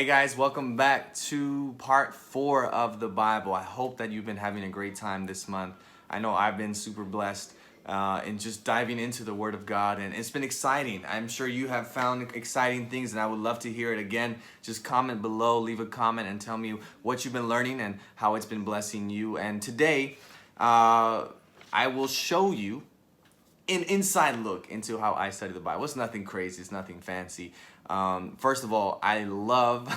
Hey guys, welcome back to part 4 of the Bible. I hope that you've been having a great time this month. I know I've been super blessed in just diving into the Word of God, and it's been exciting. I'm sure you have found exciting things, and I would love to hear it again. Just comment below, leave a comment, and tell me what you've been learning and how it's been blessing you. And today, I will show you an inside look into how I study the Bible. It's nothing crazy. It's nothing fancy. First of all, I love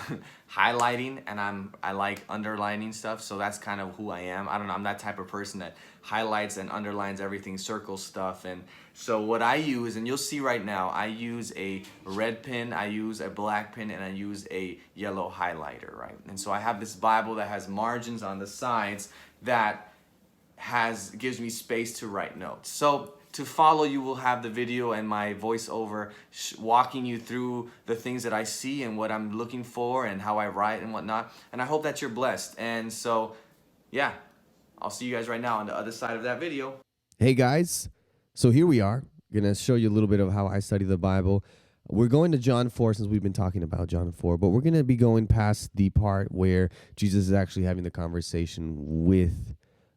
highlighting, and I like underlining stuff. So that's kind of who I am. I don't know. I'm that type of person that highlights and underlines everything, circles stuff. And so what I use, and you'll see right now, I use a red pen, I use a black pen, and I use a yellow highlighter, right? And so I have this Bible that has margins on the sides that gives me space to write notes. So to follow, you will have the video and my voiceover walking you through the things that I see and what I'm looking for and how I write and whatnot. And I hope that you're blessed. And so, yeah, I'll see you guys right now on the other side of that video. Hey guys, so here we are. Gonna show you a little bit of how I study the Bible. We're going to John 4 since we've been talking about John 4, but we're going to be going past the part where Jesus is actually having the conversation with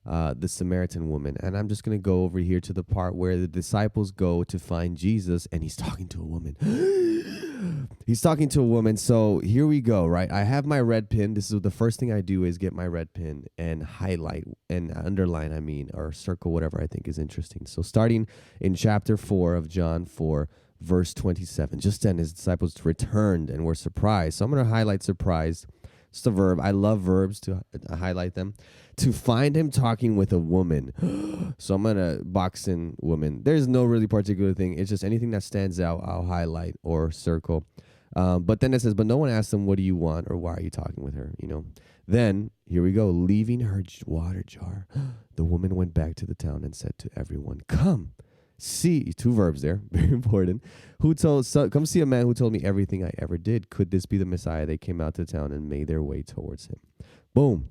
the Samaritan woman. And I'm just going to go over here to the part where the disciples go to find Jesus, and he's talking to a woman. He's talking to a woman. So here we go, right? I have my red pen. This is the first thing I do is get my red pen and highlight and underline, or circle whatever I think is interesting. So starting in chapter 4 of John 4, verse 27, just then his disciples returned and were surprised. So I'm going to highlight surprised. It's a verb. I love verbs to highlight them. To find him talking with a woman. So I'm going to box in woman. There's no really particular thing. It's just anything that stands out, I'll highlight or circle. But then it says, but no one asked him, what do you want? Or why are you talking with her? Then here we go. Leaving her water jar. The woman went back to the town and said to everyone, come. See, two verbs there, very important. Come see a man who told me everything I ever did. Could this be the Messiah? They came out to town and made their way towards him. Boom.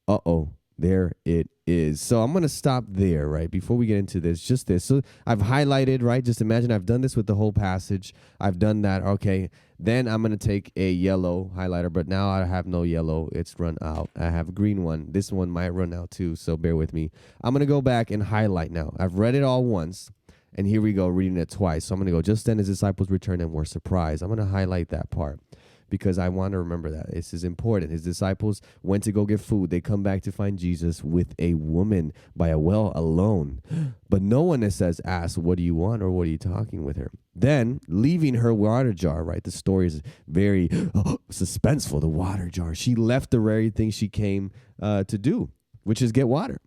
Uh-oh. There it is. So I'm going to stop there, right? Before we get into this, just this. So I've highlighted, right? Just imagine I've done this with the whole passage. I've done that. Okay. Then I'm going to take a yellow highlighter, but now I have no yellow. It's run out. I have a green one. This one might run out too, so bear with me. I'm going to go back and highlight now. I've read it all once. And here we go, reading it twice. So I'm going to go, just then his disciples returned and were surprised. I'm going to highlight that part because I want to remember that. This is important. His disciples went to go get food. They come back to find Jesus with a woman by a well alone. But no one, it says, asked, what do you want or what are you talking with her? Then, leaving her water jar, right? The story is very suspenseful, the water jar. She left the very thing she came to do, which is get water.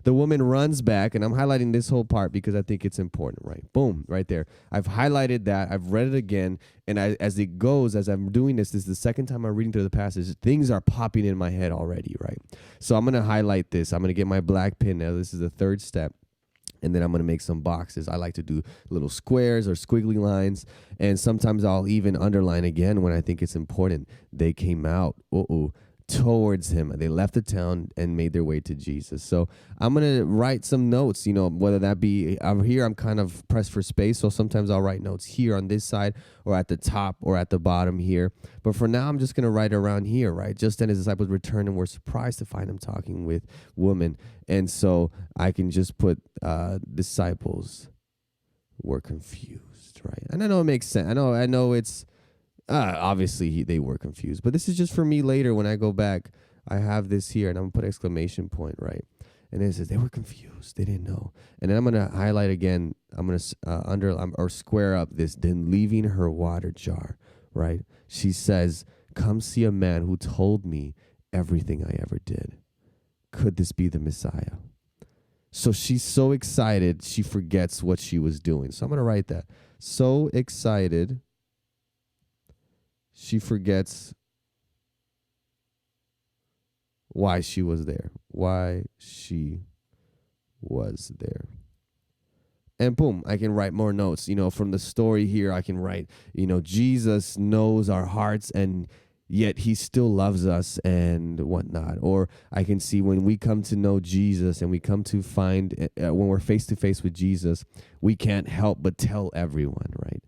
The woman runs back, and I'm highlighting this whole part because I think it's important, right? Boom, right there. I've highlighted that. I've read it again, and as it goes, as I'm doing this is the second time I'm reading through the passage, things are popping in my head already, right? So I'm going to highlight this. I'm going to get my black pen now. This is the third step, and then I'm going to make some boxes. I like to do little squares or squiggly lines, and sometimes I'll even underline again when I think it's important. They came out. Towards him. They left the town and made their way to Jesus. So I'm going to write some notes, whether that be over here, I'm kind of pressed for space. So sometimes I'll write notes here on this side or at the top or at the bottom here. But for now, I'm just going to write around here, right? Just then his disciples returned and were surprised to find him talking with women. And so I can just put disciples were confused, right? And I know it makes sense. I know it's, obviously they were confused, but this is just for me later when I go back. I have this here, and I'm going to put exclamation point, right? And it says they were confused. They didn't know. And then I'm going to highlight again. I'm going to underline or square up this. Then leaving her water jar, right? She says, come see a man who told me everything I ever did. Could this be the Messiah? So she's so excited, she forgets what she was doing. So I'm going to write that. So excited, she forgets why she was there. Why she was there. And boom, I can write more notes. From the story here, I can write, Jesus knows our hearts and yet he still loves us and whatnot. Or I can see when we come to know Jesus and we come to find, when we're face to face with Jesus, we can't help but tell everyone, right?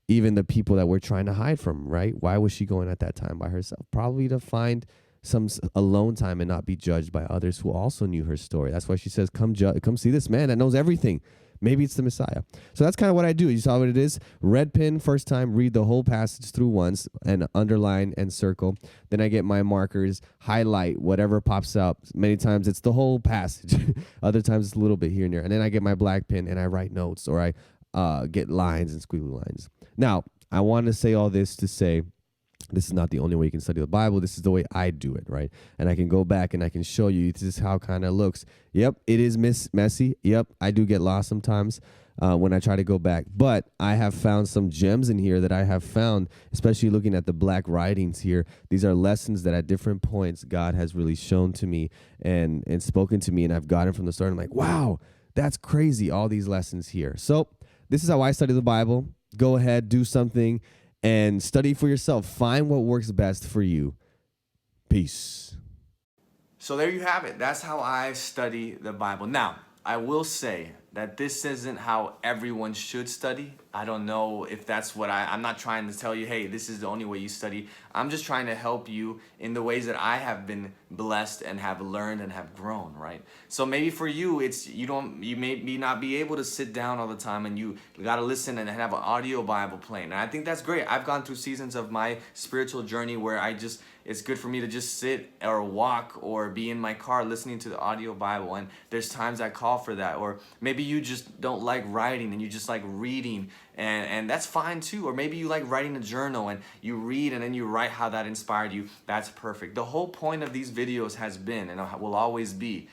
even the people that we're trying to hide from, right? Why was she going at that time by herself? Probably to find some alone time and not be judged by others who also knew her story. That's why she says, come see this man that knows everything. Maybe it's the Messiah. So that's kind of what I do. You saw what it is? Red pen first time, read the whole passage through once and underline and circle. Then I get my markers, highlight whatever pops up. Many times it's the whole passage. Other times it's a little bit here and there. And then I get my black pen and I write notes, or I get lines and squiggly lines. Now, I want to say all this to say, this is not the only way you can study the Bible. This is the way I do it, right? And I can go back and I can show you this is how kind of looks. Yep, it is messy. Yep, I do get lost sometimes when I try to go back. But I have found some gems in here that I have found, especially looking at the black writings here. These are lessons that at different points God has really shown to me and spoken to me, and I've gotten from the start. I'm like, wow, that's crazy, all these lessons here. So this is how I study the Bible. Go ahead, do something, and study for yourself. Find what works best for you. Peace. So there you have it. That's how I study the Bible. Now, I will say that this isn't how everyone should study. I don't know if that's what I'm not trying to tell you, hey, this is the only way you study. I'm just trying to help you in the ways that I have been blessed and have learned and have grown, right? So maybe for you, you may not be able to sit down all the time, and you got to listen and have an audio Bible playing. And I think that's great. I've gone through seasons of my spiritual journey where it's good for me to just sit or walk or be in my car listening to the audio Bible. And there's times I call for that. Or maybe you just don't like writing and you just like reading, and that's fine too. Or maybe you like writing a journal and you read and then you write how that inspired you. That's perfect. The whole point of these videos has been, and will always be,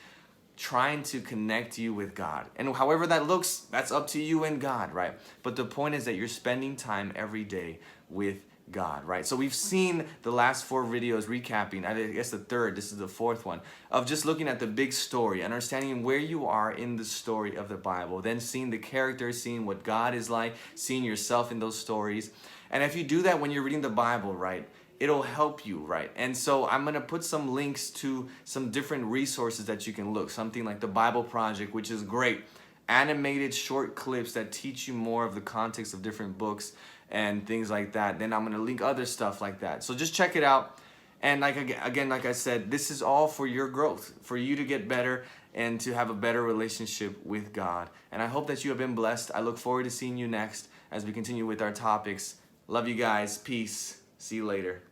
trying to connect you with God. And however that looks, that's up to you and God, right? But the point is that you're spending time every day with God, right? So we've seen the last 4 videos recapping, I guess the third, this is the 4th one, of just looking at the big story, understanding where you are in the story of the Bible, then seeing the characters, seeing what God is like, seeing yourself in those stories. And if you do that when you're reading the Bible, right, it'll help you, right? And so I'm going to put some links to some different resources that you can look, something like the Bible Project, which is great. Animated short clips that teach you more of the context of different books and things like that. Then I'm going to link other stuff like that. So just check it out. And like I said, this is all for your growth, for you to get better and to have a better relationship with God. And I hope that you have been blessed. I look forward to seeing you next as we continue with our topics. Love you guys. Peace. See you later.